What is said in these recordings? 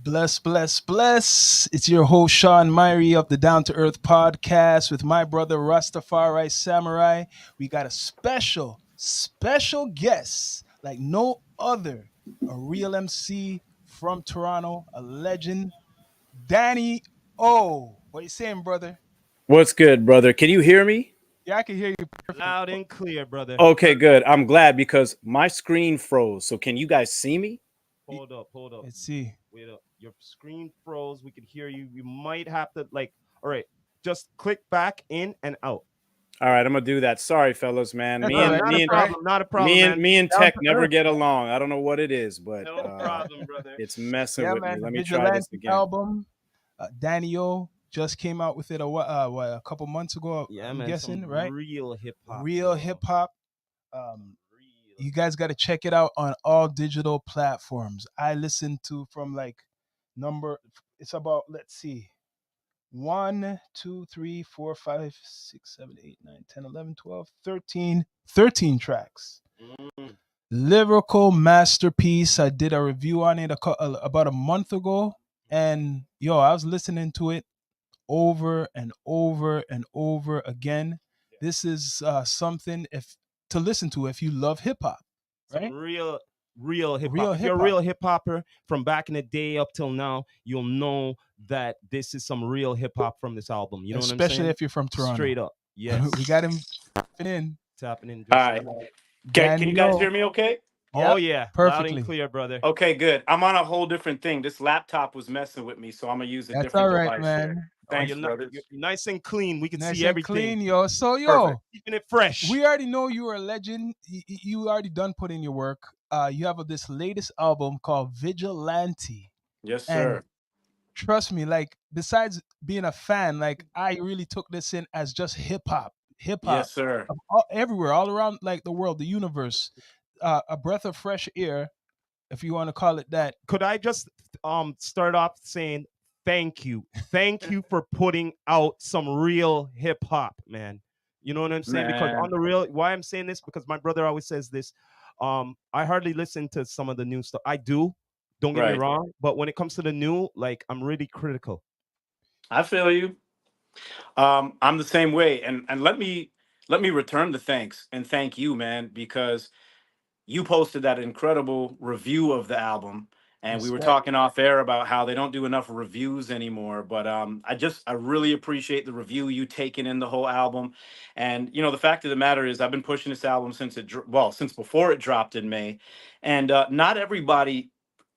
Bless, bless, bless. It's your host, Sean Myrie of the Down to Earth podcast with my brother, Rastafari Samurai. We got a special guest like no other. A real MC from Toronto, a legend, Danny O. What you saying, brother? What's good, brother? Can you hear me? Yeah, I can hear you perfect. Loud and clear, brother. Okay, good. I'm glad because my screen froze. So can you guys see me? Hold up. Let's see. Wait up. Your screen froze. We could hear you. You might have to all right, just click back in and out. All right, I'm gonna do that. Sorry, fellas, man. That's Me all and right. Not a me and problem. Not a problem, me and man. me and Down Tech to never earth. get along. I don't know what it is, but No problem, brother. it's messing Yeah, with me. man. The Let me try this Vigilante again. album. Danny O just came out with it a couple months ago. Yeah, I'm man. guessing, Some right? real hip hop. Real hip hop. Real. You guys got to check it out on all digital platforms. I listen to from like number. It's about, let's see, 1, 2, 3, 4, 5, 6, 7, 8, 9, 10, 11, 12, 13, 13 tracks. Mm. Lyrical masterpiece. I did a review on it about a month ago, and yo, I was listening to it over and over and over again. This is something if to listen to if you love hip hop, Some right? real hip hop. Real If you're hip a hop. real hip hopper from back in the day up till now, you'll know that this is some real hip hop from this album. You know what I'm Especially saying? if you're from Toronto. Straight up. Yes. We got him in. It's happening All just right. right. Can you guys Daniel. hear me okay? Oh Yep, yeah. Loud and perfectly. clear, brother. Okay, good. I'm on a whole different thing. This laptop was messing with me, so I'm gonna use a That's all different right, device here. man. Oh, Thanks, you're brothers. nice and clean. We can Nice see and everything. clean, yo. So, Perfect. Keeping it fresh. we already know you are a legend. You already done put in your work. You have this latest album called Vigilante, Yes, and sir. trust me, like besides being a fan, like I really took this in as just hip hop, Yes, sir. everywhere, all around like the world, the universe, a breath of fresh air, if you want to call it that. Could I just start off saying thank you. Thank you for putting out some real hip hop, man. You know what I'm saying? Because on Man. the real, why I'm saying this, because my brother always says this. I hardly listen to some of the new stuff. I do, don't get me Right. wrong, but when it comes to the new, like I'm really critical. I feel you. I'm the same way, and let me return the thanks and thank you, man, because you posted that incredible review of the album, and we were Respect. talking off air about how they don't do enough reviews anymore. But I really appreciate the review you taking in the whole album, and the fact of the matter is I've been pushing this album since before it dropped in May, and not everybody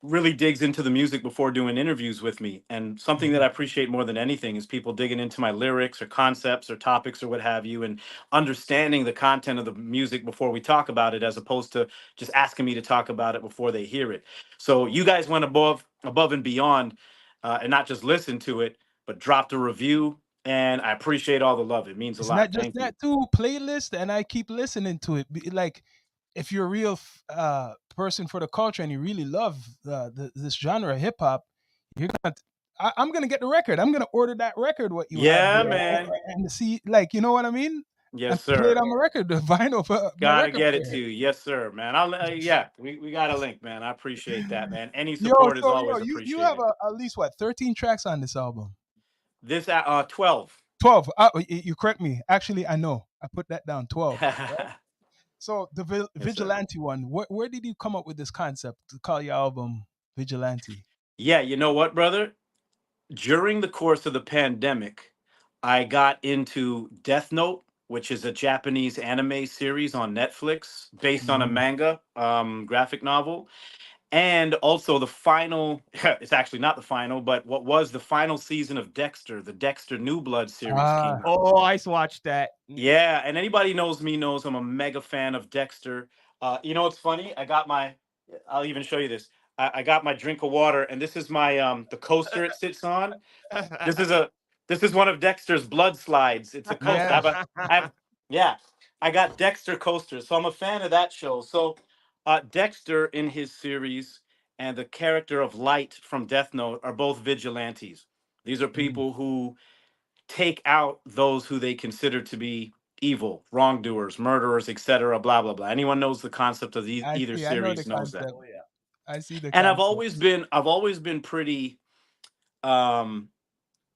really digs into the music before doing interviews with me. And something that Mhm. I appreciate more than anything is people digging into my lyrics or concepts or topics or what have you, and understanding the content of the music before we talk about it, as opposed to just asking me to talk about it before they hear it. So you guys went above and beyond, and not just listen to it, but dropped a review. And I appreciate all the love. It means a It's not lot. just Thank you. that too. Playlist, and I keep listening to it. Like, if you're a real person for the culture and you really love this genre, hip hop, you're gonna. I'm gonna get the record. I'm gonna order that record. What you have Yeah, there, man. and see, like, you know what I mean, and Yes, play it sir. on my record, the vinyl for my Gotta record get it to player. you. Yes, sir, man. Yeah, we got a link, man. I appreciate that, man. Any Yo, support is so yo, always you have appreciated. at least what 13 tracks on this album? This 12. 12. You correct me. Actually, I know. I put that down. 12. So the Yes, sir. vigilante one, where did you come up with this concept to call your album Vigilante? Yeah, you know what, brother? During the course of the pandemic, I got into Death Note, which is a Japanese anime series on Netflix based on a Mhm. manga graphic novel. And also the final, it's actually not the final, but what was the final season of Dexter, the Dexter New Blood series Ah, came out. Oh, I watched that. Yeah, and anybody knows me knows I'm a mega fan of Dexter. What's funny? I'll even show you this. I got my drink of water, and this is my the coaster it sits on. This is a this is one of Dexter's blood slides. It's a coaster. yeah. Yeah, I got Dexter coasters, so I'm a fan of that show. So, Dexter in his series and the character of Light from Death Note are both vigilantes. These are Mm. people who take out those who they consider to be evil, wrongdoers, murderers, etc. Blah blah blah. Anyone knows the concept of I either see. I know the series knows that. concept. Oh yeah. I see the And concept. I've always been pretty um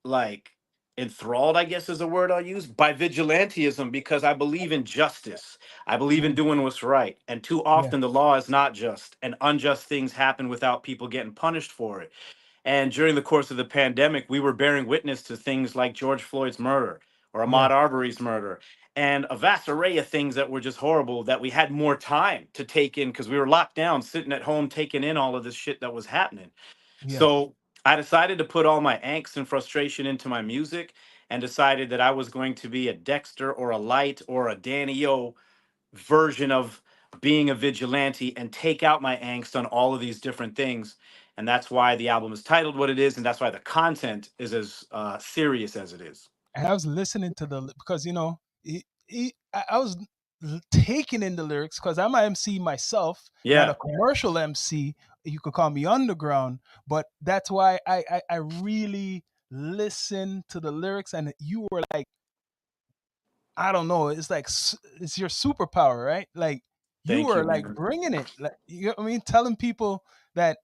like enthralled, I guess is a word I'll use, by vigilantism, because I believe in justice. I believe in Mm, doing what's right. And too yeah, often the law is not just, and unjust things happen without people getting punished for it. And during the course of the pandemic, we were bearing witness to things like George Floyd's murder or yeah, Ahmaud Arbery's murder and a vast array of things that were just horrible that we had more time to take in because we were locked down, sitting at home, taking in all of this shit that was happening. yeah. So I decided to put all my angst and frustration into my music and decided that I was going to be a Dexter or a Light or a Danny O version of being a vigilante and take out my angst on all of these different things. And that's why the album is titled what it is. And that's why the content is as serious as it is. And I was listening to because I was taking in the lyrics because I'm an MC myself, not a Yeah. commercial MC. You could call me underground, but that's why I really listen to the lyrics. And you were like, I don't know, it's like it's your superpower, right? Like you Thank were you, like man. bringing it, like you know what I mean, telling people that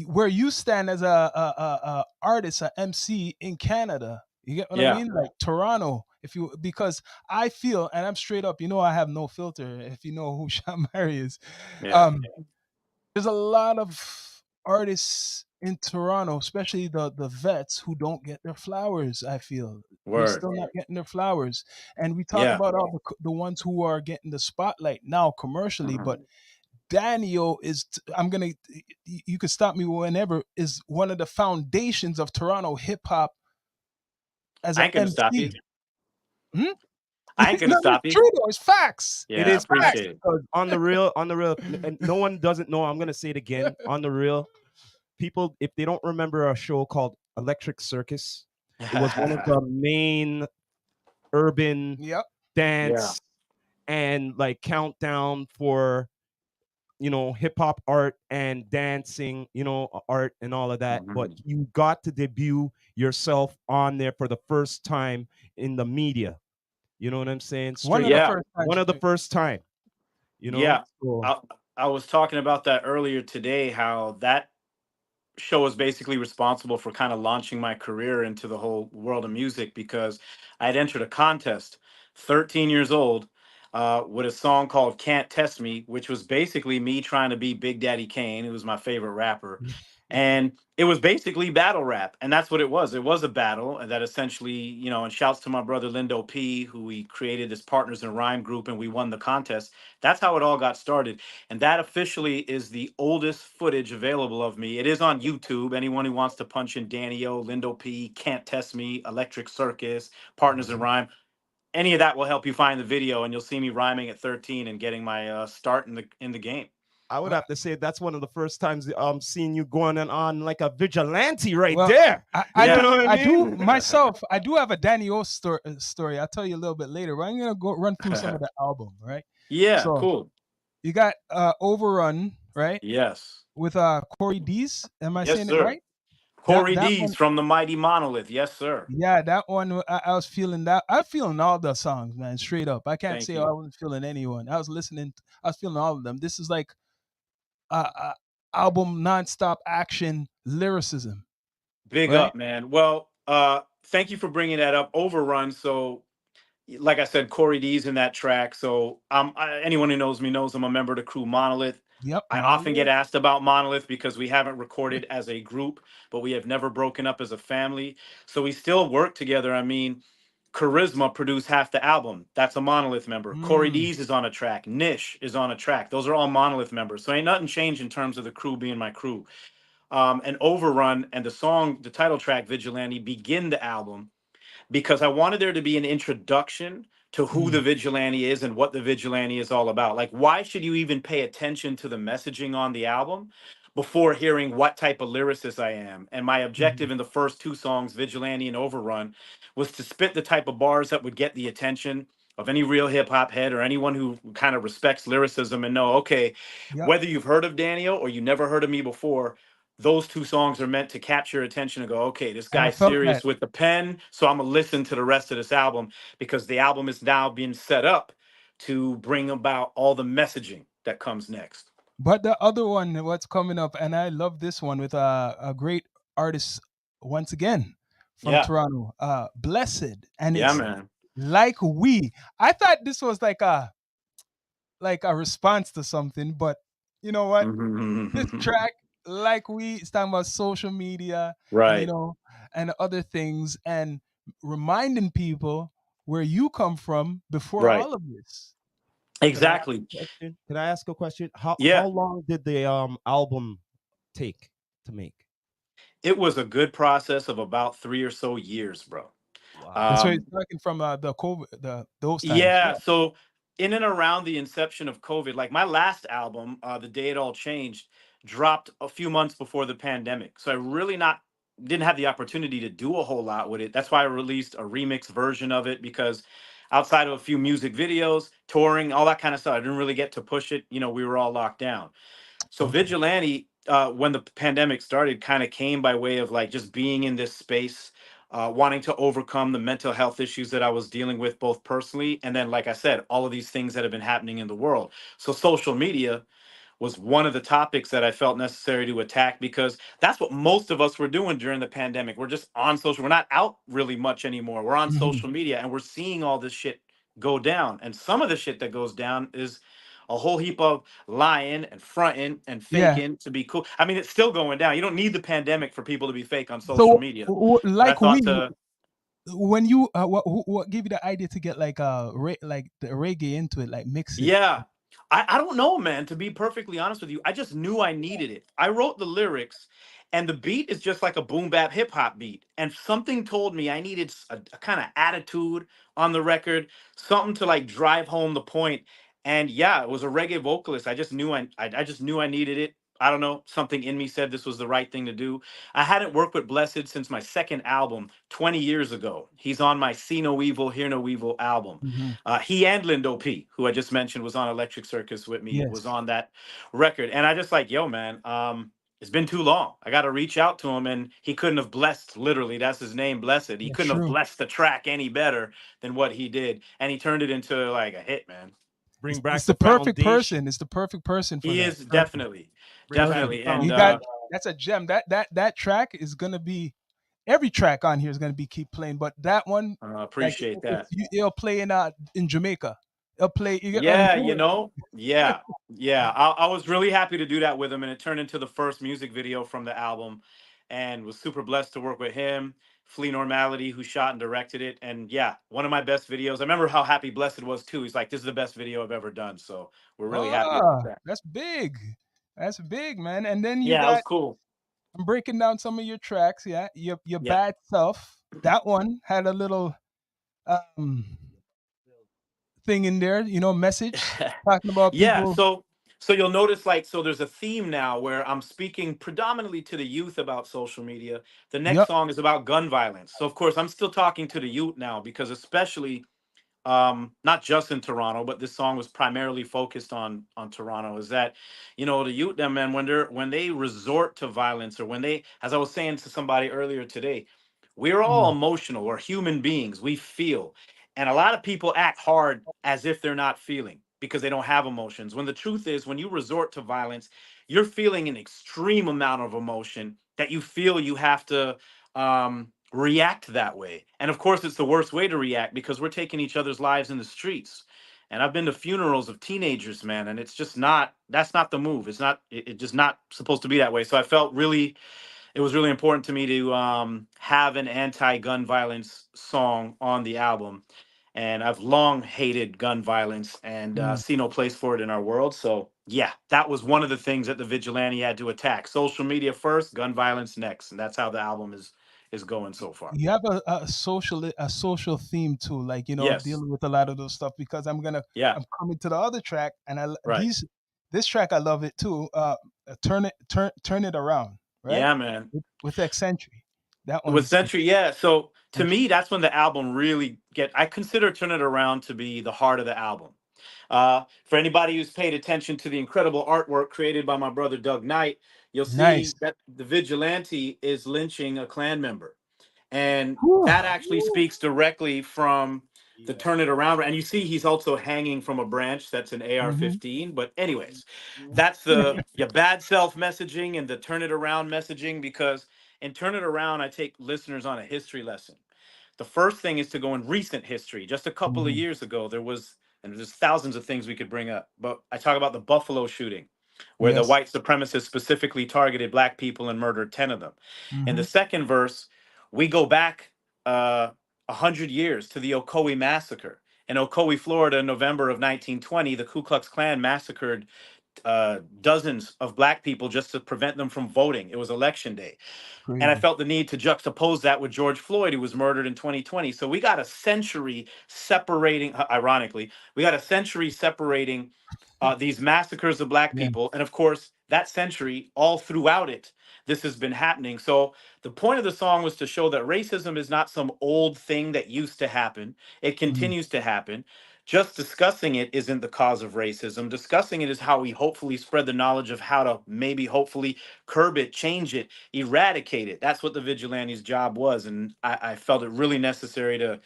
where you stand as a artist, a MC in Canada. You get what I Yeah. mean? Like Toronto, if you because I feel, and I'm straight up. I have no filter. If you know who Sean Mary is, Yeah. um, there's a lot of artists in Toronto, especially the vets, who don't get their flowers. I feel they're Word. still not getting their flowers, and we talk Yeah. about all the ones who are getting the spotlight now commercially, but Daniel is I'm gonna you can stop me whenever is one of the foundations of Toronto hip hop as I a ain't gonna stop you. MC. Hmm? I ain't gonna No, it's stop you. true though. It's facts. It Yeah, I is facts appreciate because on the real, and no one doesn't know. I'm gonna say it again. On the real, people, if they don't remember a show called Electric Circus, it was one of it. the main urban Yep. Yeah. dance and like countdown for hip hop art and dancing, art and all of that. But Mhm. you got to debut yourself on there for the first time in the media. You know what I'm saying? One Straight of the up, Yeah. first one times. of the first time. Yeah. So I, I was talking about that earlier today, how that show was basically responsible for kind of launching my career into the whole world of music because I had entered a contest, 13 years old, with a song called Can't Test Me, which was basically me trying to be Big Daddy Kane, who was my favorite rapper. And it was basically battle rap. And that's what it was. It was a battle and that essentially, and shouts to my brother Lindo P, who we created this Partners in Rhyme group and we won the contest. That's how it all got started. And that officially is the oldest footage available of me. It is on YouTube. Anyone who wants to punch in Danny O, Lindo P, Can't Test Me, Electric Circus, Partners in Rhyme, any of that will help you find the video, and you'll see me rhyming at 13 and getting my start in the game. I would Uh, have to say that's one of the first times seeing you going on like a vigilante right well, there. I You Yeah. do know what I I do mean? myself. I do have a Danny O story. I'll tell you a little bit later. But I'm gonna go run through some of the album, right? Yeah. So Cool. you got Overrun, right? Yes. With Corey Dees. Am I Yes, saying it sir. right? That Corey that D's one. from the Mighty Monolith. Yes, sir. Yeah, that one. I was feeling that. I'm feeling all the songs, man. Straight up, I can't Thank say I you. wasn't feeling anyone. I was listening. I was feeling all of them. This is like album nonstop action lyricism, Big right? up, man. Well, thank you for bringing that up. Overrun. So like I said, Corey D's in that track. So anyone who knows me knows I'm a member of the crew Monolith. Yep, I often get Monolith. asked about Monolith because we haven't recorded as a group, but we have never broken up as a family. So we still work together. I mean, Charisma produced half the album. That's a Monolith member. Corey Mm, D's is on a track. Nish is on a track. Those are all Monolith members. So ain't nothing changed in terms of the crew being my crew. And Overrun and the song, the title track, Vigilante, begin the album because I wanted there to be an introduction to who the mm, vigilante is and what the vigilante is all about. Like, why should you even pay attention to the messaging on the album before hearing what type of lyricist I am? And my objective mm. in the first two songs, Vigilante and Overrun, was to spit the type of bars that would get the attention of any real hip hop head or anyone who kind of respects lyricism and know, okay, Yep, whether you've heard of Daniel or you never heard of me before, those two songs are meant to capture your attention and go, okay, this and I guy's felt serious that. with the pen. So I'm gonna listen to the rest of this album because the album is now being set up to bring about all the messaging that comes next. But the other one, what's coming up, and I love this one with a great artist once again from Yeah. Toronto, Blessed, and Yeah, it's man. like we. I thought this was like a response to something, but you know what? This track, like we, it's talking about social media and Right. and other things, and reminding people where you come from before Right. all of this. Can I ask Exactly. a question? Can I ask a question? How Yeah. long did the album take to make? It was a good process of about 3 or so years, bro. Wow. That's why it's Um, talking from the COVID, those times. Yeah, so in and around the inception of COVID, like my last album, The Day It All Changed, dropped a few months before the pandemic. So I really not didn't have the opportunity to do a whole lot with it. That's why I released a remix version of it because outside of a few music videos, touring, all that kind of stuff, I didn't really get to push it. We were all locked down. So Okay. vigilante, when the pandemic started, kind of came by way of like just being in this space, wanting to overcome the mental health issues that I was dealing with, both personally and then, like I said, all of these things that have been happening in the world. So social media was one of the topics that I felt necessary to attack because that's what most of us were doing during the pandemic. We're just on social. We're not out really much anymore. We're on Hmm. social media and we're seeing all this shit go down. And some of the shit that goes down is a whole heap of lying and fronting and Yeah. faking to be cool. I mean, it's still going down. You don't need the pandemic for people to be fake on social So, media. But I like thought we, to when you what gave you the idea to get like like the reggae into it, like mix it? Yeah. I don't know, man. To be perfectly honest with you, I just knew I needed it. I wrote the lyrics, and the beat is just like a boom bap hip hop beat. And something told me I needed a kind of attitude on the record, something to like drive home the point. And yeah, it was a reggae vocalist. I just knew I just knew I needed it. I don't know. Something in me said this was the right thing to do. I hadn't worked with Blessed since my second album 20 years ago. He's on my See No Evil, Hear No Evil album. Hmm. He and Lindo P, who I just mentioned was on Electric Circus with me, was Yes. on that record. And I just like, yo, man, it's been too long. I got to reach out to him. And he couldn't have blessed, literally, that's his name, Blessed. He That's couldn't have true. blessed the track any better than what he did. And he turned it into like a hit, man. Bring It's back the the perfect foundation. person. It's the perfect person for He that. is Perfect. definitely, Bring back the Perfect. definitely. And You got foundation. that's a gem. That track is gonna be every track on here is gonna be keep playing, but that one, like appreciate that. it'll play in Jamaica. It'll play. You get what I'm Yeah, saying? yeah, yeah. I was really happy to do that with him, and it turned into the first music video from the album, and was super blessed to work with him, Flea Normality, who shot and directed it, and yeah, one of my best videos. I remember how happy Blessed was too. He's like, "This is the best video I've ever done," so we're really happy about Ah, that. that's big. That's big, man. And then you Yeah, it was got cool. I'm breaking down some of your tracks. Yeah, your Yeah, bad self. That one had a little um thing in there. Message talking about yeah. people. So you'll notice like there's a theme now where I'm speaking predominantly to the youth about social media. The next Yep. song is about gun violence. So of course I'm still talking to the youth now because especially not just in Toronto, but this song was primarily focused on Toronto. Is that the youth them, man, when they resort to violence, or when they, as I was saying to somebody earlier today, we're all Mm. emotional. We're human beings. We feel, and a lot of people act hard as if they're not feeling because they don't have emotions. When the truth is, when you resort to violence, you're feeling an extreme amount of emotion that you feel you have to react that way. And of course, it's the worst way to react because we're taking each other's lives in the streets. And I've been to funerals of teenagers, man, and it's just not, that's not the move. It's not, it just not supposed to be that way. So I felt really, it was really important to me to have an anti-gun violence song on the album. And I've long hated gun violence and Mm. see no place for it in our world. So yeah, that was one of the things that the vigilante had to attack. Social media first, gun violence next, and that's how the album is going so far. You have a social theme too, like Yes. dealing with a lot of those stuff. Because Yeah. I'm coming to the other track, and Right. this track I love it too. Turn it around, right? Yeah, man. With Eccentric, that With one's Century, yeah. So to Eccentric. me, that's when the album really I consider Turn It Around to be the heart of the album. For anybody who's paid attention to the incredible artwork created by my brother Doug Knight, you'll Nice. see that the vigilante is lynching a clan member. And Whew. that actually speaks directly from the Yeah. Turn It Around. And you see he's also hanging from a branch. That's an Hmm. AR-15. But anyways, that's the your bad self messaging and the Turn It Around messaging, because In Turn It Around, I take listeners on a history lesson. The first thing is to go in recent history. Just a couple of Hmm. years ago, there was, and there's thousands of things we could bring up, but I talk about the Buffalo shooting, where the Yes. white supremacists specifically targeted black people and murdered 10 of them. In the Hmm. second verse, we go back 100 years to the Ocoee massacre. In Ocoee, Florida, in November of 1920, the Ku Klux Klan massacred dozens of black people just to prevent them from voting. It was election day. And I Crazy. felt the need to juxtapose that with George Floyd, who was murdered in 2020. So we got a century separating, ironically, we got a century separating these massacres of black Yeah. people. And of course, that century, all throughout it, this has been happening. So the point of the song was to show that racism is not some old thing that used to happen, it Mm. continues to happen. Just discussing it isn't the cause of racism. Discussing it is how we hopefully spread the knowledge of how to maybe hopefully curb it, change it, eradicate it. That's what the vigilante's job was. And I felt it really necessary to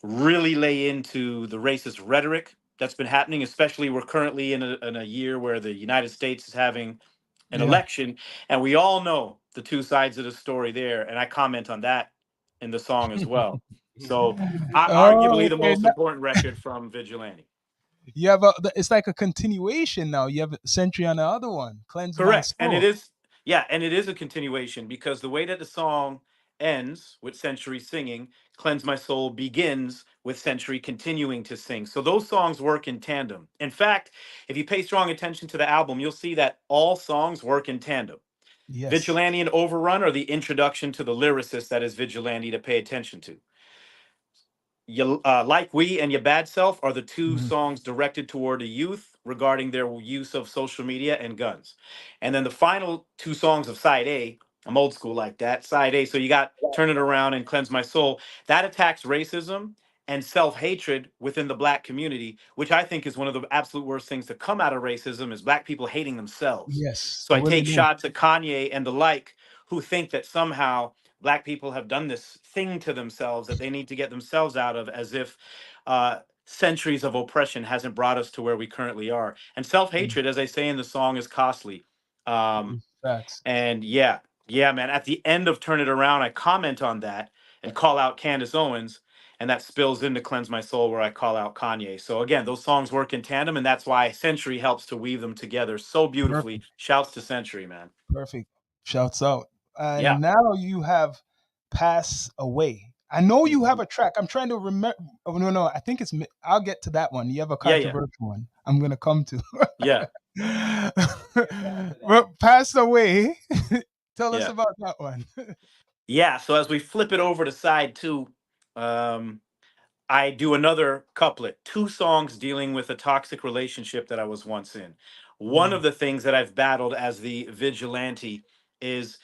really lay into the racist rhetoric that's been happening, especially we're currently in a year where the United States is having an Yeah. election. And we all know the two sides of the story there. And I comment on that in the song as well. So, Oh, arguably the okay. most important record from Vigilante. You have it's like a continuation now. You have a century on the other one. Cleanse my Correct. And it soul. is, yeah, and it is a continuation because the way that the song ends with Century singing, Cleanse My Soul begins with Century continuing to sing. So those songs work in tandem. In fact, if you pay strong attention to the album, you'll see that all songs work in tandem. Yes. Vigilante and Overrun are the introduction to the lyricist that is Vigilante to pay attention to. Like We and Your Bad Self are the two Mhm. songs directed toward the youth regarding their use of social media and guns. And then the final two songs of side A, I'm old school like that. Side A, so you got Turn It Around and Cleanse My Soul. That attacks racism and self-hatred within the black community, which I think is one of the absolute worst things to come out of racism is black people hating themselves. Yes. So I take Willy-nilly. shots at Kanye and the like who think that somehow black people have done this thing to themselves that they need to get themselves out of, as if centuries of oppression hasn't brought us to where we currently are. And Mm. self-hatred, as they say in the song, is costly. um, Facts. and yeah, yeah, man, at the end of Turn It Around, I comment on that and call out Candace Owens, and that spills into Cleanse My Soul, where I call out Kanye. So again, those songs work in tandem, and that's why Century helps to weave them together so beautifully. Perfect. Shouts to Century, man. Perfect. Shouts out. Yeah, And now you have Pass Away. I know you have Mhm. a track. I'm trying to remember. Oh, no, no. I think it's. I'll get to that one. You have a Yeah, yeah, controversial one. I'm gonna come to. yeah, But Pass Away. Tell us yeah. about that one. Yeah, so as we flip it over to side two, um, I do another couplet, two songs dealing with a toxic relationship that I was once in. One Mm. of the things that I've battled as the vigilante is,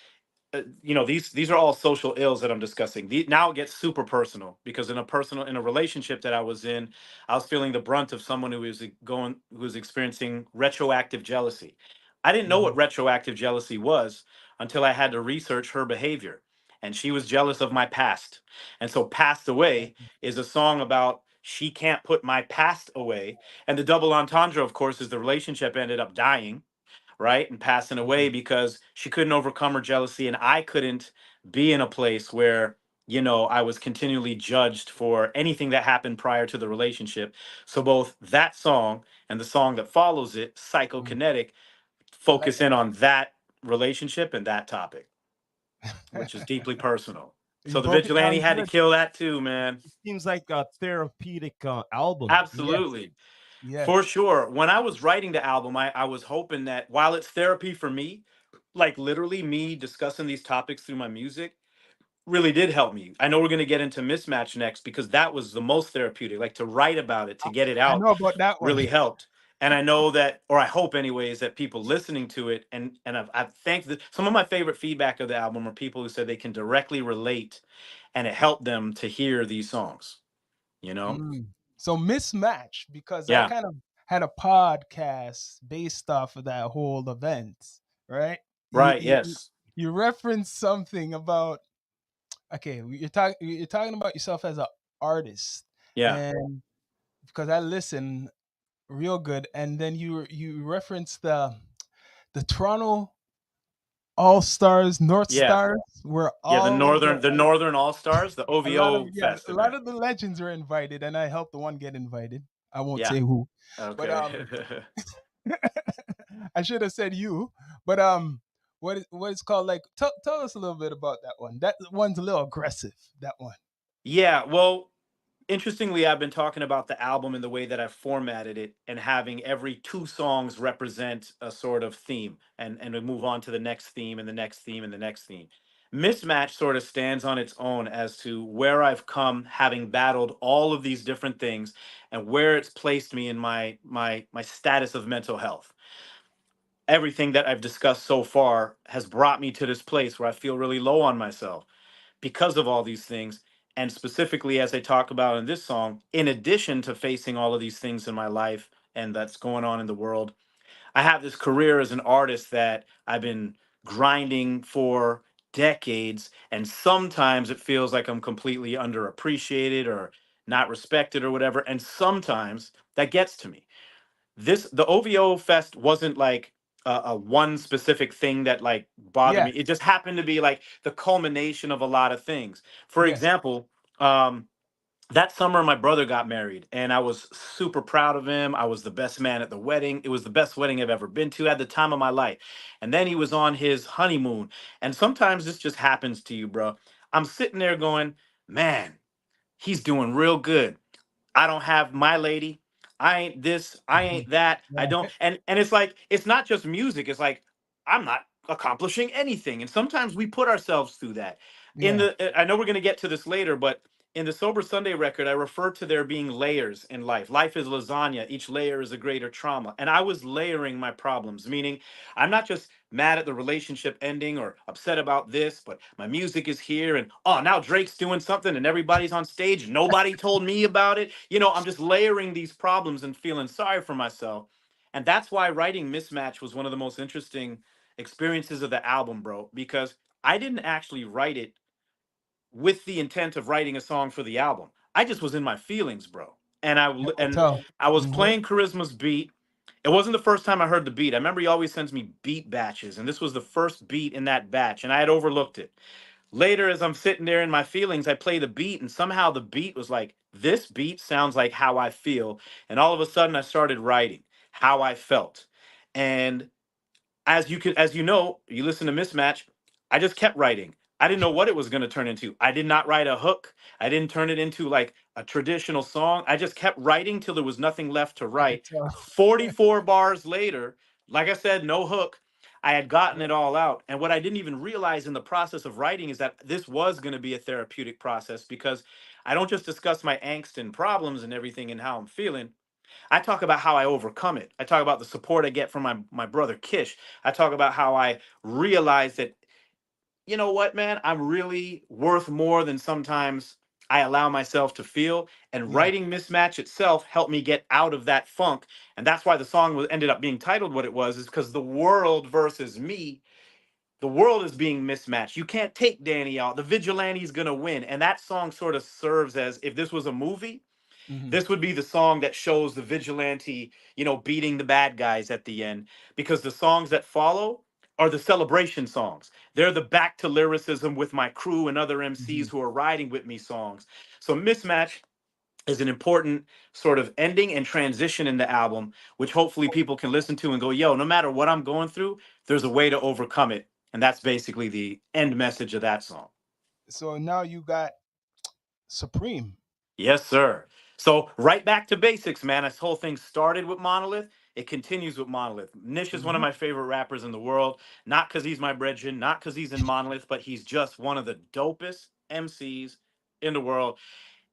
these are all social ills that I'm discussing. Now it gets super personal because in a relationship that I was in, I was feeling the brunt of someone who was experiencing retroactive jealousy. I didn't know what Mhm. retroactive jealousy was until I had to research her behavior, and she was jealous of my past. And so Passed Away is a song about she can't put my past away. And the double entendre, of course, is the relationship ended up dying, right? And passing away because she couldn't overcome her jealousy. And I couldn't be in a place where, I was continually judged for anything that happened prior to the relationship. So both that song and the song that follows it, Mm. Psychokinetic, I like focus in on that relationship and that topic, which is deeply personal. You So the broke it vigilante down had to good. kill that too, man. Seems like a therapeutic album. Yes. Absolutely. For Yes. sure. When I was writing the album, I was hoping that while it's therapy for me, like literally me discussing these topics through my music really did help me. I know we're going to get into Mismatch next because that was the most therapeutic. Like to write about it, to get it I out know about that one. really helped. And I know that, or I hope anyways, that people listening to it and I've thanked some of my favorite feedback of the album are people who said they can directly relate and it helped them to hear these songs, you know? Mm. So mismatch because I Yeah. kind of had a podcast based off of that whole event, right? You Right. you, Yes. you referenced something about okay, you're talking about yourself as an artist, Yeah. and because I listen real good, and then you referenced the Toronto. All Stars, North Yeah, Stars were yeah. The all northern the Northern All Stars, the a lot of OVO yeah, fest a in lot there. of the legends were invited, and I helped the one get invited. I won't Yeah. say who, but Okay. I should have said you. But what it's called? Like, tell us a little bit about that one. That one's a little aggressive. That one. Yeah. Well, interestingly, I've been talking about the album and the way that I've formatted it, and having every two songs represent a sort of theme, and we move on to the next theme and the next theme and the next theme. Mismatch sort of stands on its own as to where I've come, having battled all of these different things, and where it's placed me in my status of mental health. Everything that I've discussed so far has brought me to this place where I feel really low on myself because of all these things. And specifically, as I talk about in this song, in addition to facing all of these things in my life and that's going on in the world, I have this career as an artist that I've been grinding for decades. And sometimes it feels like I'm completely underappreciated or not respected or whatever. And sometimes that gets to me. The OVO Fest wasn't like a one specific thing that like bothered Yeah. me. It just happened to be like the culmination of a lot of things. For Yes. example, um, that summer my brother got married, and I was super proud of him. I was the best man at the wedding. It was the best wedding I've ever been to at the time of my life. And then he was on his honeymoon. And sometimes this just happens to you, bro. I'm sitting there going, man, he's doing real good. I don't have my lady. I ain't this. I ain't that. I don't. Right. And it's like it's not just music. It's like I'm not accomplishing anything. And sometimes we put ourselves through that. In Yeah. the I know we're gonna get to this later, but in the Sober Sunday record, I refer to there being layers in life. Life is lasagna. Each layer is a greater trauma. And I was layering my problems, meaning I'm not just mad at the relationship ending or upset about this, but my music is here and oh, now Drake's doing something and everybody's on stage. Nobody told me about it. I'm just layering these problems and feeling sorry for myself. And that's why writing Mismatch was one of the most interesting experiences of the album, bro, because I didn't actually write it with the intent of writing a song for the album. I just was in my feelings, bro. And I could tell. I was Mhm. playing Charisma's beat. It wasn't the first time I heard the beat. I remember he always sends me beat batches, and this was the first beat in that batch, and I had overlooked it. Later, as I'm sitting there in my feelings, I play the beat, and somehow the beat was like, this beat sounds like how I feel. And all of a sudden, I started writing how I felt. And as you know, you listen to Mismatch, I just kept writing. I didn't know what it was going to turn into. I did not write a hook. I didn't turn it into like a traditional song. I just kept writing till there was nothing left to I could write. tell. 44 bars later, like I said, no hook. I had gotten it all out. And what I didn't even realize in the process of writing is that this was going to be a therapeutic process, because I don't just discuss my angst and problems and everything and how I'm feeling. I talk about how I overcome it. I talk about the support I get from my brother Kish. I talk about how I realize that, you know what, man, I'm really worth more than sometimes I allow myself to feel. And Yeah. writing Mismatch itself helped me get out of that funk. And that's why the song ended up being titled what it was, is because the world versus me, the world is being mismatched. You can't take Danny out. The vigilante's gonna win. And that song sort of serves as, if this was a movie, Hmm. this would be the song that shows the vigilante, beating the bad guys at the end, because the songs that follow are the celebration songs. They're the back to lyricism with my crew and other Hmm. MCs who are riding with me songs. So Mismatch is an important sort of ending and transition in the album, which hopefully people can listen to and go, yo, no matter what I'm going through, there's a way to overcome it. And that's basically the end message of that song. So now you got Supreme. Yes, sir. So right back to basics, man. This whole thing started with Monolith. It continues with Monolith. Nish is one of Hmm. my favorite rappers in the world. Not because he's my brethren, not because he's in Monolith, but he's just one of the dopest MCs in the world.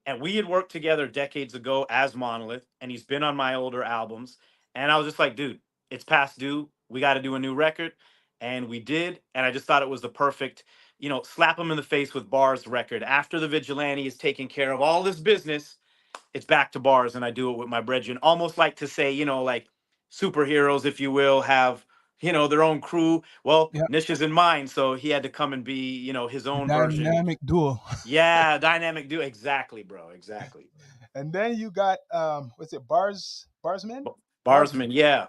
And we had worked together decades ago as Monolith, and he's been on my older albums. And I was just like, dude, it's past due. We got to do a new record. And we did. And I just thought it was the perfect, slap him in the face with bars record. After the vigilante is taking care of all this business, it's back to bars. And I do it with my brethren. Almost like to say, like superheroes, if you will, have, their own crew. Well, Yeah. Nish is in mine. So he had to come and be, his The own version. dynamic duo. Yeah, dynamic duo. Exactly, bro. Exactly. And then you got what's it? Barsman? Barsman, yeah.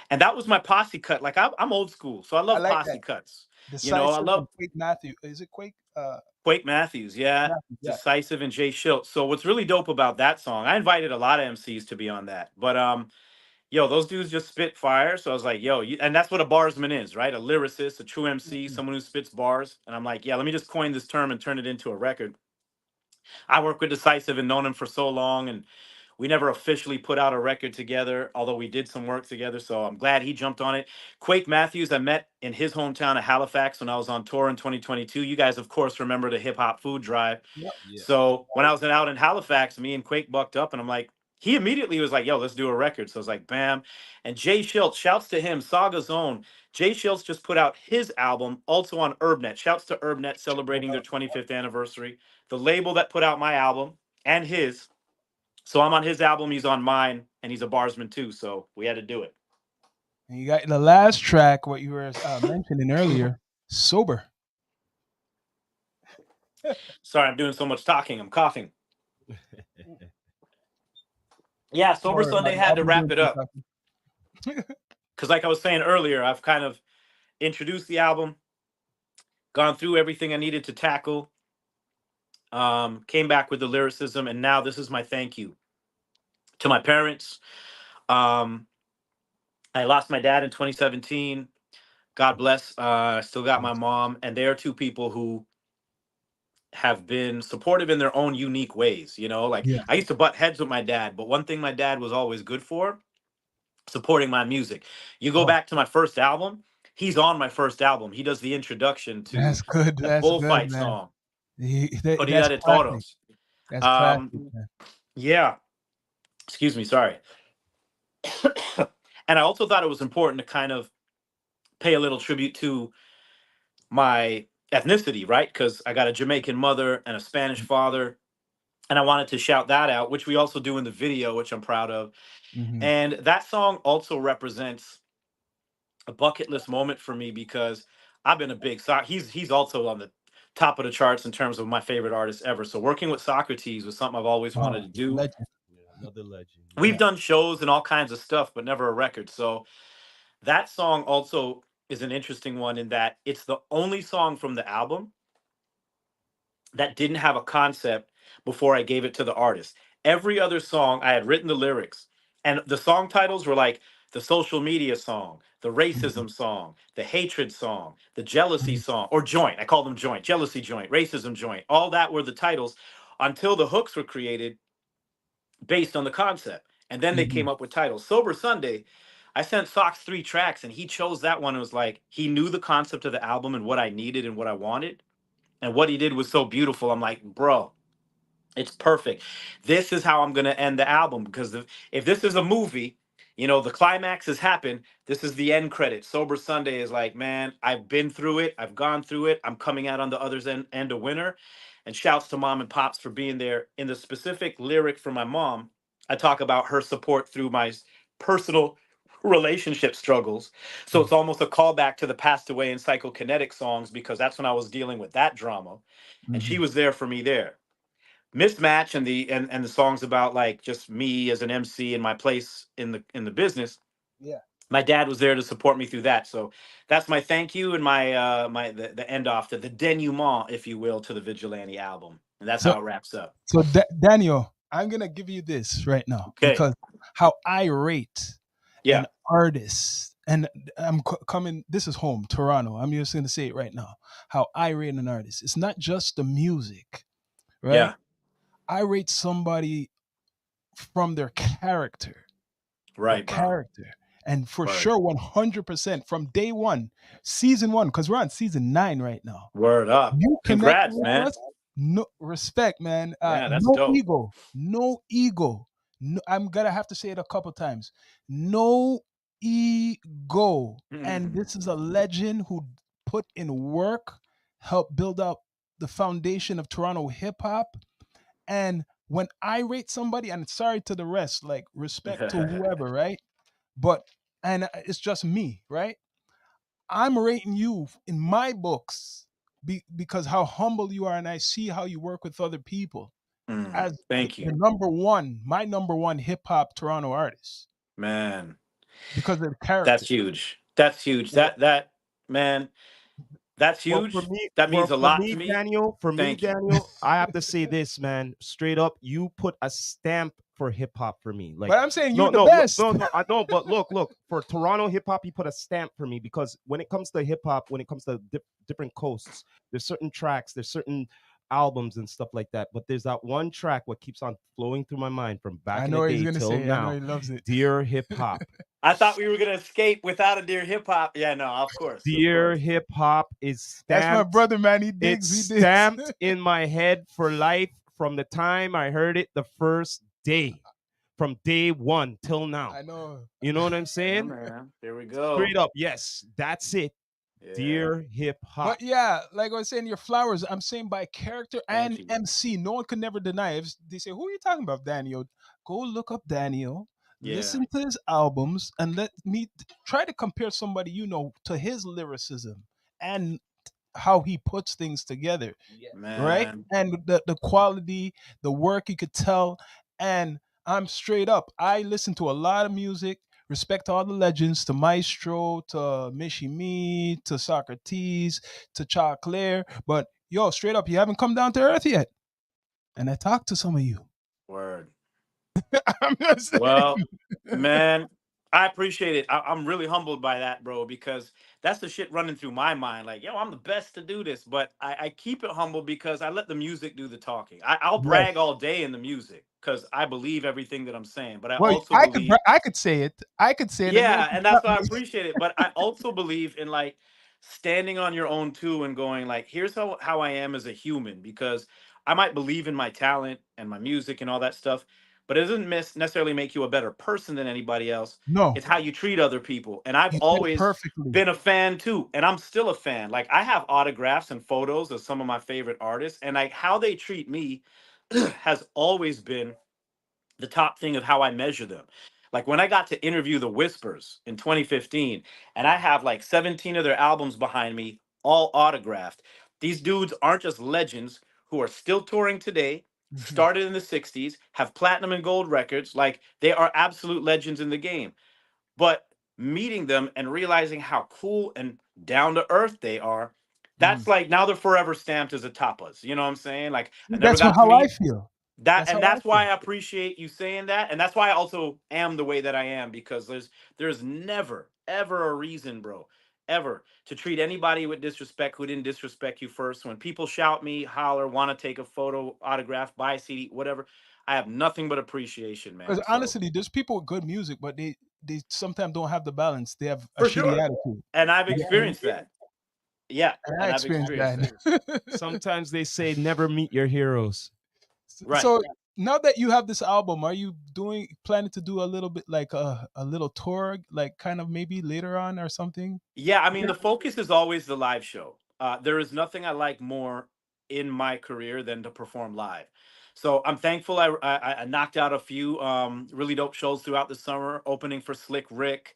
And that was my posse cut. Like I'm old school, so I I love like posse that. cuts. I Decisive love and Quake Matthew. Is it Quake? Quake Matthews, yeah, Matthew, yeah. Decisive and Jay Schilt. So what's really dope about that song? I invited a lot of MCs to be on that, but yo, those dudes just spit fire. So I was like, yo, and that's what a barsman is, right? A lyricist, a true MC, Mhm. someone who spits bars. And I'm like, yeah, let me just coin this term and turn it into a record. I work with Decisive and known him for so long, and we never officially put out a record together, although we did some work together. So I'm glad he jumped on it. Quake Matthews, I met in his hometown of Halifax when I was on tour in 2022. You guys, of course, remember the hip hop food drive. Yep. Yeah. So when I was out in Halifax, me and Quake bucked up, and I'm like, he immediately was like, yo, let's do a record. So I was like, bam. And Jay Schiltz, shouts to him, Saga's own. Jay Schiltz just put out his album also on Urbnet. Shouts to Urbnet celebrating their 25th anniversary. The label that put out my album and his. So I'm on his album, he's on mine, and he's a barsman too. So we had to do it. And you got the last track, what you were mentioning earlier, sober. Sorry, I'm doing so much talking. I'm coughing. Yeah, Don't Sober worry about Sunday it. had I'll to be wrap doing it some up. talking. Because, like I was saying earlier, I've kind of introduced the album, gone through everything I needed to tackle, came back with the lyricism, and now this is my thank you to my parents. Um, I lost my dad in 2017. God bless. I still got my mom, and they are two people who have been supportive in their own unique ways. Like Yeah. I used to butt heads with my dad, but one thing my dad was always good for, supporting my music. You go Oh, back to my first album, he's on my first album. He does the introduction to that's good. the That's good, bullfight man. song, That's Corrida de classic. Toros. That's classic, Um, man. yeah, excuse me, sorry. And I also thought it was important to kind of pay a little tribute to my ethnicity, right? Because I got a Jamaican mother and a Spanish father, and I wanted to shout that out, which we also do in the video, which I'm proud of. Hmm. And that song also represents a bucket list moment for me because I've been a big he's also on the top of the charts in terms of my favorite artist ever. So working with Socrates was something I've always wanted Oh, to do. legend. Yeah, another legend. We've Yeah. Yeah. done shows and all kinds of stuff, but never a record. So that song also is an interesting one in that it's the only song from the album that didn't have a concept before I gave it to the artist. Every other song, I had written the lyrics, and the song titles were like the social media song, the Hmm. racism song, the hatred song, the jealousy Hmm. song, or joint. I called them joint, jealousy joint, racism joint. All that were the titles until the hooks were created based on the concept. And then they Hmm. came up with titles. Sober Sunday, I sent Sox 3 tracks, and he chose that one. It was like he knew the concept of the album and what I needed and what I wanted. And what he did was so beautiful. I'm like, bro, it's perfect. This is how I'm going to end the album because if this is a movie, the climax has happened. This is the end credit. Sober Sunday is like, man, I've been through it. I've gone through it. I'm coming out on the other end a winner. And shouts to mom and pops for being there. In the specific lyric for my mom, I talk about her support through my personal relationship struggles. So it's almost a callback to the passed away and psychokinetic songs because that's when I was dealing with that drama. And she Hmm. was there for me there. Mismatch and the songs about like just me as an MC and my place in the business. Yeah. My dad was there to support me through that. So that's my thank you and my the end off to the denouement, if you will, to the Vigilante album. And that's So, how it wraps up. Daniel, I'm gonna give you this right now Okay. because how I rate Yeah. an artist, and coming. This is home, Toronto. I'm just gonna say it right now. How I rate an artist. It's not just the music, right? Yeah. I rate somebody from their Right, bro. character. And for Word. sure, 100% from day one, season one, because we're on season 9 right now. Word up. You connect Congrats, with man. us, no respect, man. Yeah, that's No dope. ego, no ego. No, I'm gonna have to say it a couple times. No ego. And this is a legend who put in work, helped build up the foundation of Toronto hip hop, and when I rate somebody, and sorry to the rest, like respect to whoever, right? But and it's just me, right? I'm rating you in my books because how humble you are, and I see how you work with other people as Thank the you, number one, my number one hip hop Toronto artist man. because of the That's character. huge. That's huge. Yeah. That man. That's Well, for huge. me, That means a for lot to me, me. Daniel, Thank you. I have to say this, man, straight up. You put a stamp for hip hop for me. Like, But I'm saying you no, the no, best. no, no, I don't. But look, for Toronto hip hop, you put a stamp for me because when it comes to hip hop, when it comes to different coasts, there's certain tracks, there's certain albums and stuff like that. But there's that one track what keeps on flowing through my mind from I back in know the what he's day gonna till say. I know now. he loves it. Dear hip hop. I thought we were gonna escape without a dear hip hop. Yeah, no, of course, of Dear course. hip hop is That's my stamped. brother, man. He It's digs. He digs. stamped in my head for life from the time I heard it the first day, from day one till now. I know. You know what I'm Yeah, saying? man. Here we Straight go. up, yes, that's it. Yeah. Dear hip hop. But yeah, like I was saying, your flowers. I'm saying by character Thank and you. MC. No one could never deny. If they say, "Who are you talking about, Daniel?" Go look up Daniel. Yeah. Listen to his albums and let me try to compare somebody you know to his lyricism and how he puts things together, right? Man. And the quality, the work you could tell. And I'm straight up. I listen to a lot of music. Respect to all the legends, to Maestro, to Mishi Me, to Socrates, to Choclair. But yo, straight up, you haven't come down to earth yet. And I talked to some of you. Word. I'm just saying. Well, man, I appreciate it. I'm really humbled by that, bro, because that's the shit running through my mind. Like, yo, I'm the best to do this, but I keep it humble because I let the music do the talking. I'll Right. brag all day in the music because I believe everything that I'm saying, but I Well, also believe. I could say it. I could say it, and no one Yeah, can and that's stop why I me. appreciate it. But I also believe in like standing on your own too and going like, here's how I am as a human because I might believe in my talent and my music and all that stuff, but it doesn't necessarily make you a better person than anybody else. No, It's how you treat other people. And I've you said it always perfectly. been a fan too, and I'm still a fan. Like I have autographs and photos of some of my favorite artists, and like how they treat me has always been the top thing of how I measure them. Like when I got to interview the Whispers in 2015, and I have like 17 of their albums behind me, all autographed. These dudes aren't just legends who are still touring today, Mhm. started in the 60s, have platinum and gold records. Like they are absolute legends in the game. But meeting them and realizing how cool and down to earth they are, Mhm. that's like now they're forever stamped as a tapas. You know what I'm saying? Like I never That's got to how I meet feel. that, That's how and I that's why feel. I appreciate you saying that, and that's why I also am the way that I am because there's never ever a reason, bro, ever to treat anybody with disrespect who didn't disrespect you first. When people shout me, holler, want to take a photo, autograph, buy a CD, whatever, I have nothing but appreciation, Because man. So honestly, there's people with good music, but they sometimes don't have the balance. They have a for shitty sure, attitude. and I've You get what I mean? experienced that. Yeah, And I and I've experienced experienced that. that. Sometimes they say never meet your heroes. Right. So now that you have this album, are you doing planning to do a little bit like a little tour, like kind of maybe later on or something? Yeah, I mean, the focus is always the live show. There is nothing I like more in my career than to perform live. So I'm thankful I knocked out a few really dope shows throughout the summer, opening for Slick Rick.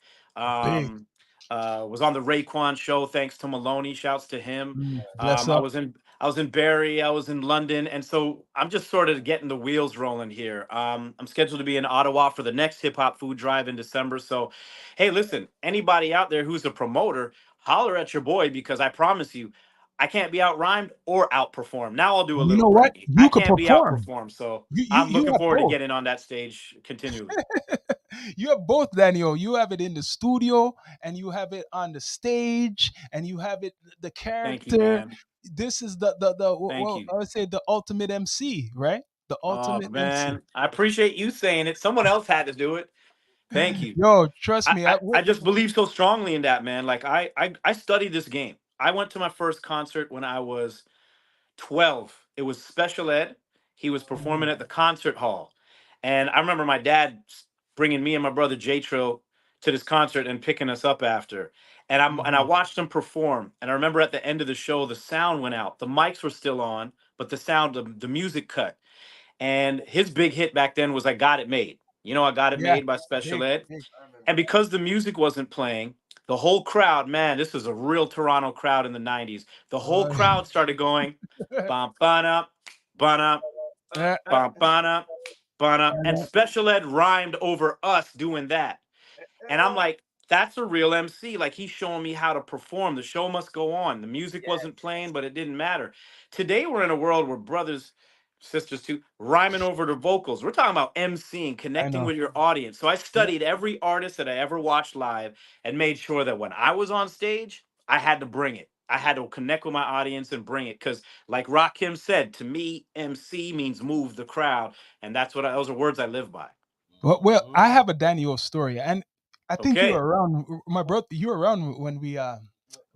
Big. Um, was on the Raekwon show, thanks to Maloney. Shouts to him. Bless I up. was in Barrie, I was in London, and so I'm just sort of getting the wheels rolling here. I'm scheduled to be in Ottawa for the next hip hop food drive in December. So hey, listen, anybody out there who's a promoter, holler at your boy because I promise you, I can't be out rhymed or outperformed. Now I'll do a And you little know what? bragging. I You could can't be perform. outperformed, so I'm You looking have forward to both. getting on that stage continually. You have both, Daniel. You have it in the studio, and you have it on the stage, and you have it the Thank you, character. man. This is the Thank well, you. I would say the ultimate MC, right? The Oh ultimate MC. man, I appreciate you saying it. Someone else had to do it. Thank you. Yo, trust me. I just believe so strongly in that, man. Like I studied this game. I went to my first concert when I was 12. It was special ed. He was performing at the concert hall. And I remember my dad bringing me and my brother J Trill to this concert and picking us up after. And I Mhm. watched him perform. And I remember at the end of the show, the sound went out. The mics were still on, but the music cut. And his big hit back then was I Got It Made. You know, I Got It Yeah, Made by Special big, Ed. big. And because the music wasn't playing, the whole crowd, man, this was a real Toronto crowd in the 90s. The whole Uh, crowd started going, bum, bum, bum, uh, bum, bum, and Special Ed rhymed over us doing that. And I'm like, That's a real MC. Like he's showing me how to perform. The show must go on. The music Yeah, wasn't playing, but it didn't matter. Today we're in a world where brothers, sisters too, rhyming over the vocals. We're talking about MCing, I connecting know. with your audience. So I Yeah. studied every artist that I ever watched live and made sure that when I was on stage, I had to bring it. I had to connect with my audience and bring it. Cause like Rakim said, to me, MC means move the crowd. And those are words I live by. Well, Mhm. I have a Daniel story, and I think you were Okay. around. My brother, you were around when we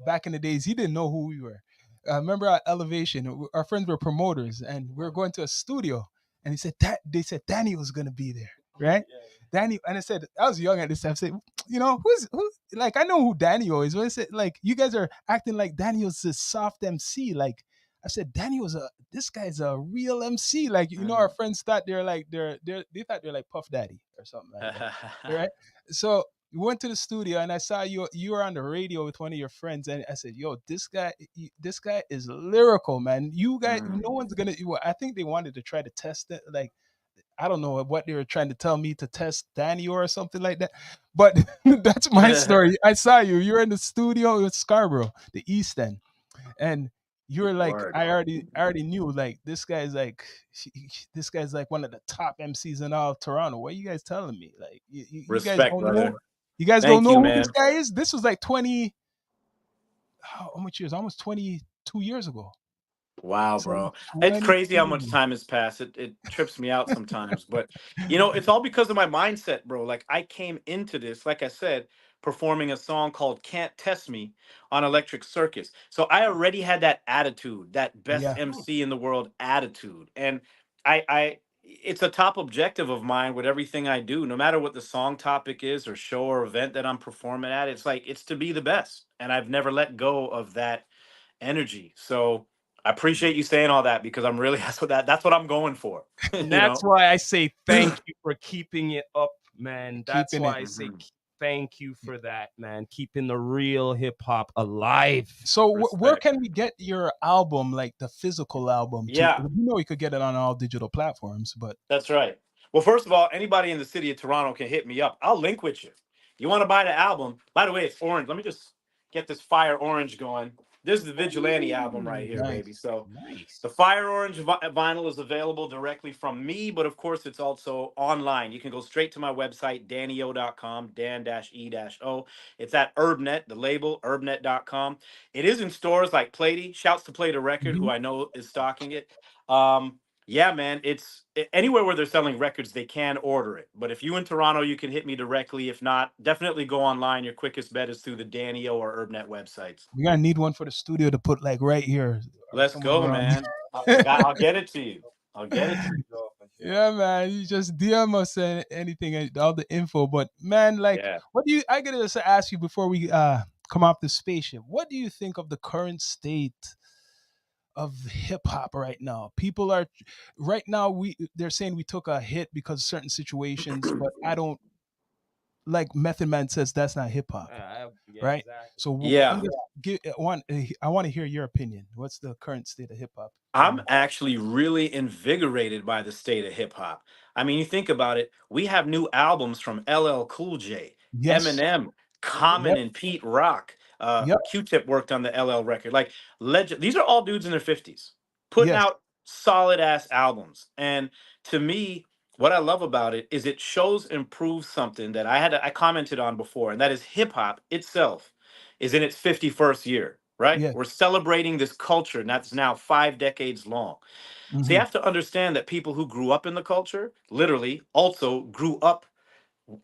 back in the days. He didn't know who we were. Remember at Elevation, our friends were promoters, and we were going to a studio, and he said that they said Daniel was gonna be there, right? Daniel, and I said I was young at this time. I said, who's who? Like I know who Daniel is. But I said like you guys are acting like Daniel's this soft MC. Like I said, Daniel's this guy's a real MC. Like our friends thought they thought they're like Puff Daddy or something like that, right? So we went to the studio and I saw you were on the radio with one of your friends and I said, "Yo, this guy is lyrical, man. You guys, no Mm. one's gonna." I think they wanted to try to test it, like I don't know what they were trying to tell me to test Danny or something like that. But that's my story. I saw you. You were in the studio with Scarborough, the East End, and you were like, Word. I already knew like this guy's like one of the top MCs in all of Toronto. What are you guys telling me? Like you guys Respect, don't know. brother. You guys don't Thank know you, who this man. guy is. This was like 20. How much years? Almost 22 years ago. Wow, So bro. It's 22 crazy how years much ago. time has passed. It trips me out sometimes. But it's all because of my mindset, bro. Like I came into this, like I said, performing a song called Can't Test Me on Electric Circus. So I already had that attitude, that best Yeah. MC in the world attitude. And I it's a top objective of mine with everything I do, no matter what the song topic is or show or event that I'm performing at. It's like it's to be the best. And I've never let go of that energy. So I appreciate you saying all that because I'm really that's what I'm going for. And you that's know. why I say thank you for keeping it up, man. That's Keeping why it. I say Mhm. thank you for that, man. Keeping the real hip hop alive. So where Respect. can we get your album, like the physical album? Yeah. We could get it on all digital platforms, but That's right. Well, first of all, anybody in the city of Toronto can hit me up. I'll link with you. You want to buy the album? By the way, it's orange. Let me just get this fire orange going. This is the Vigilante album right Ooh, here, baby. nice. So nice. the fire orange vinyl is available directly from me, but of course, it's also online. You can go straight to my website, dannyo.com, dan-e-o. It's at Urbnet, the label, urbnet.com. It is in stores like Plady. Shouts to Play the Record, who Mhm. I know is stocking it. Yeah, man, anywhere where they're selling records, they can order it. But if you in Toronto, you can hit me directly. If not, definitely go online. Your quickest bet is through the Danio or Urbnet websites. We're gonna need one for the studio to put like right here or Let's somewhere go, around. man. I'll get it to you. I'll get it to you. Yeah, man. You just DM us anything, all the info. But man, like, Yeah. what do you? I gotta just ask you before we come off the spaceship. What do you think of the current state of hip hop right now? People are right now. They're saying we took a hit because of certain situations, but I don't like Method Man says that's not hip hop, Yeah, right? exactly. So I'm Yeah. just I want to hear your opinion. What's the current state of hip hop right I'm now? actually really invigorated by the state of hip hop. I mean, you think about it, we have new albums from LL Cool J, Yes. Eminem, Mhm. Common, Yep. and Pete Rock. Yep. Q-Tip worked on the LL record. Like legend, these are all dudes in their 50s putting Yes. out solid ass albums. And to me, what I love about it is it shows and proves something that I commented on before, and that is hip hop itself is in its 51st year, right? Yeah. We're celebrating this culture, and that's now 5 decades long. So you Hmm. have to understand that people who grew up in the culture literally also grew up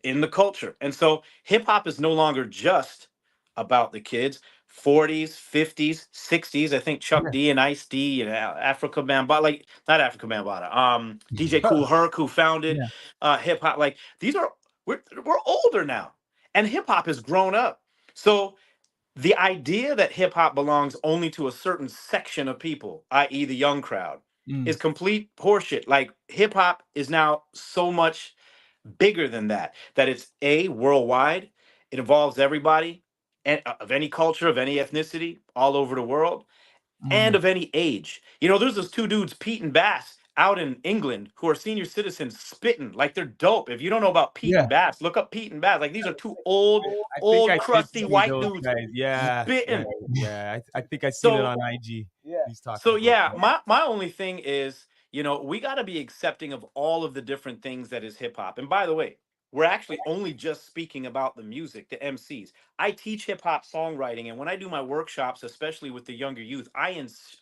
in the culture. And so hip hop is no longer just about the kids. 40s, 50s, 60s. I think Chuck Yeah. D and Ice D and Africa Bambaataa, like not Africa Bambaataa, DJ Cool Herc, who founded Yeah. hip hop. Like these are we're older now, and hip hop has grown up. So the idea that hip hop belongs only to a certain section of people, i.e., the young crowd, Mm. is complete horseshit. Like hip hop is now so much bigger than that, that it's a worldwide. It involves everybody and of any culture, of any ethnicity, all over the world, and Hmm. of any age. There's those two dudes, Pete and Bass, out in England who are senior citizens spitting like they're dope. If you don't know about Pete Yeah. and Bass, look up Pete and Bass. Like these are two old, I think old I did crusty see white those dudes guys. Yeah, yeah, spitting. yeah. I think I seen it So on IG. Yeah. He's talking so about. yeah, Yeah. my only thing is, we got to be accepting of all of the different things that is hip hop. And by the way, we're actually only just speaking about the music, the MCs. I teach hip hop songwriting, and when I do my workshops, especially with the younger youth, I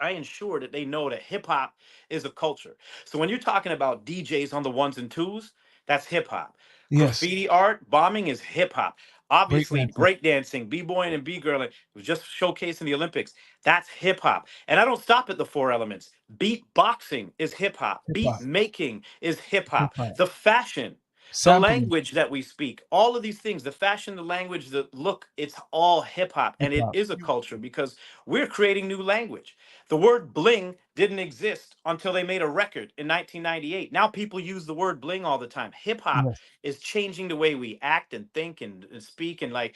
ensure that they know that hip hop is a culture. So when you're talking about DJs on the ones and twos, that's hip hop. Yes. Graffiti art, bombing is hip hop. Obviously, Breakdancing. breakdancing, b-boying and b-girling was just showcasing the Olympics. That's hip hop. And I don't stop at the four elements. Beatboxing is hip hop. Hip Beat hop. making is hip Hip hop. hop. The fashion, the Sampling. language that we speak, all of these things, the fashion, the language, the look, it's all hip hop. Hip And it hop. is a culture because we're creating new language. The word bling didn't exist until they made a record in 1998. Now people use the word bling all the time. Hip hop Yes. is changing the way we act and think and speak. And like,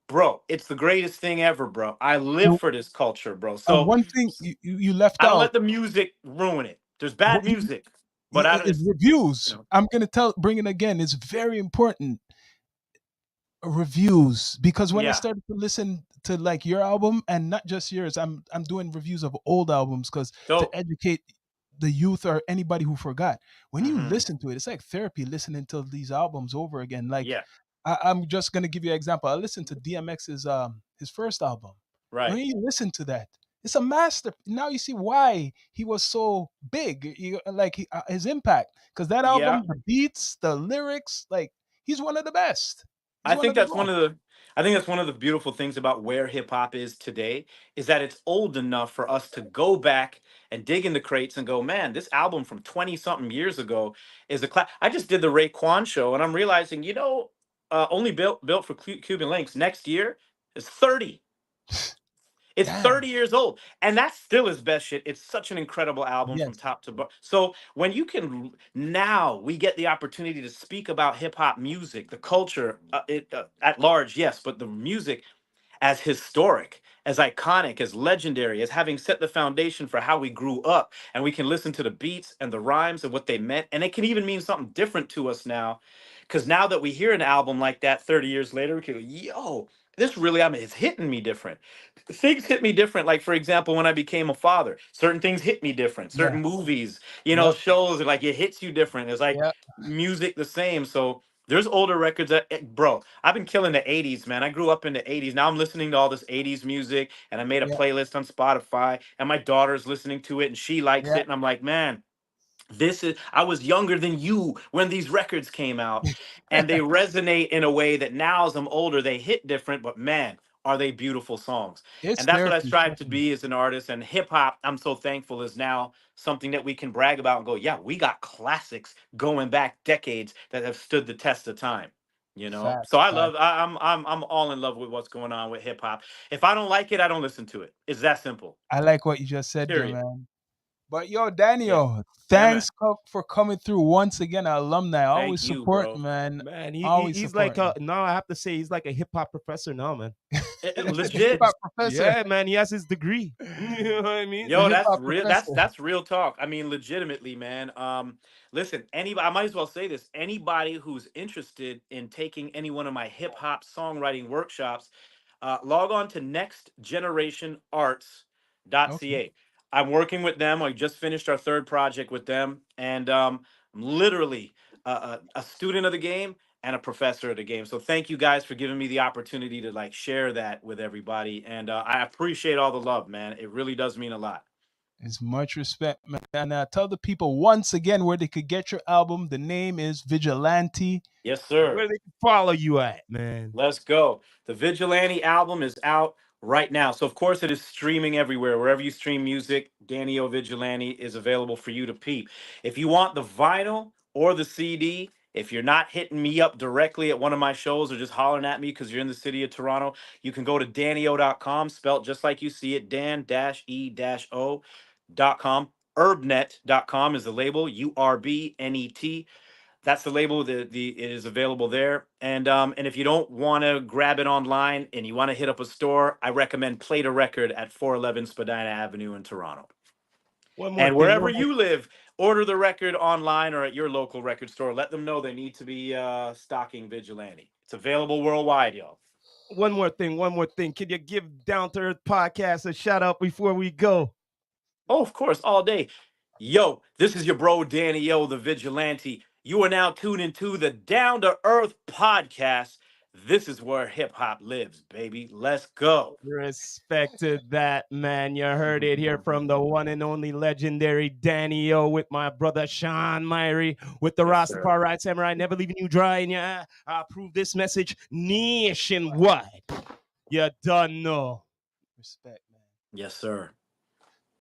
bro, it's the greatest thing ever, bro. I live And, for this culture, bro. and So one thing you left I don't out, let the music ruin it. There's what bad music, but I don't. is It's, reviews. I'm gonna bring it again. It's very important. Reviews, because when I yeah. started to listen to like your album, and not just yours, I'm doing reviews of old albums because to Dope. educate the youth or anybody who forgot. When you Hmm. listen to it, it's like therapy listening to these albums over again. Like Yeah. I'm just gonna give you an example. I listened to DMX's his first album. When Right. you listen to that, it's a master. Now you see why he was so big, his impact. Because that Yeah. album, the beats, the lyrics, like he's one of the best. He's I one think of the that's one best. of the I think that's one of the beautiful things about where hip hop is today is that it's old enough for us to go back and dig in the crates and go, man, this album from 20 something years ago is a class. I just did the Raekwon show and I'm realizing, only built for Cuban links next year is 30. It's Damn. 30 years old, and that's still his best shit. It's such an incredible album from Yes. top to bottom. So when you can now we get the opportunity to speak about hip hop music, the culture at large, yes, but the music as historic, as iconic, as legendary, as having set the foundation for how we grew up. And we can listen to the beats and the rhymes and what they meant. And it can even mean something different to us now. Because now that we hear an album like that 30 years later, we can go, yo, this really, I mean, it's hitting me different. Things hit me different. Like, for example, when I became a father, certain things hit me different. Yeah. Certain movies, Yep. shows, like it hits you different. It's like Yep. music the same. So there's older records that, bro, I've been killing the 80s, man. I grew up in the 80s. Now I'm listening to all this 80s music and I made a Yep. playlist on Spotify and my daughter's listening to it and she likes Yep. it. And I'm like, man, I was younger than you when these records came out and they resonate in a way that now as I'm older, they hit different, but man, are they beautiful songs. It's And that's what I therapy. strive Trust to me. be as an artist. And hip hop, I'm so thankful, is now something that we can brag about and go, yeah, we got classics going back decades that have stood the test of time. So Facts. I Facts. love. I'm all in love with what's going on with hip hop. If I don't like it, I don't listen to it. It's that simple. I like what you just said there, Period. man. But yo, Yeah. Daniel, Yeah, man. thanks for coming through once again. Our alumni always Thank you, support, bro. man. Man, Always he's like supporting. now I have to say he's like a hip hop professor now, man. Hip Legit. hop professor. Yeah, man, he has his degree. You know what I mean? The Yo, hip that's hop real. That's professor. that's real talk. I mean, legitimately, man. Listen, anybody. I might as well say this. Anybody who's interested in taking any one of my hip hop songwriting workshops, log on to Okay. nextgenerationarts.ca. I'm working with them. I just finished our third project with them, and I'm literally a student of the game and a professor of the game. So thank you guys for giving me the opportunity to like share that with everybody, and I appreciate all the love, man. It really does mean a lot. It's much respect, man. And tell the people once again where they could get your album. The name is Vigilante. Yes, And sir. where they can follow you at, man. Let's go. The Vigilante album is out right now. So, of course, it is streaming everywhere. Wherever you stream music, Danny O Vigilante is available for you to peep. If you want the vinyl or the CD, if you're not hitting me up directly at one of my shows or just hollering at me because you're in the city of Toronto, you can go to dannyo.com, spelt just like you see it, dan-e-o.com. Urbnet.com is the label, URBNET. That's the label. The it is available there. And if you don't want to grab it online and you want to hit up a store, I recommend Play to Record at 411 Spadina Avenue in Toronto. One more And thing. wherever you live, order the record online or at your local record store. Let them know they need to be stocking Vigilante. It's available worldwide, y'all. One more thing. Can you give Down to Earth Podcast a shout out before we go? Oh, of course, all day. Yo, this is your bro, Danny O, the Vigilante. You are now tuned into the Down to Earth Podcast. This is where hip hop lives, baby. Let's go. Respected that, man. You heard it here from the one and only legendary Danny O with my brother Sean Myrie with the Yes, sir. Rastafari Samurai, never leaving you dry in your eye. I approve this message nationwide. You done know. Respect, man. Yes, sir.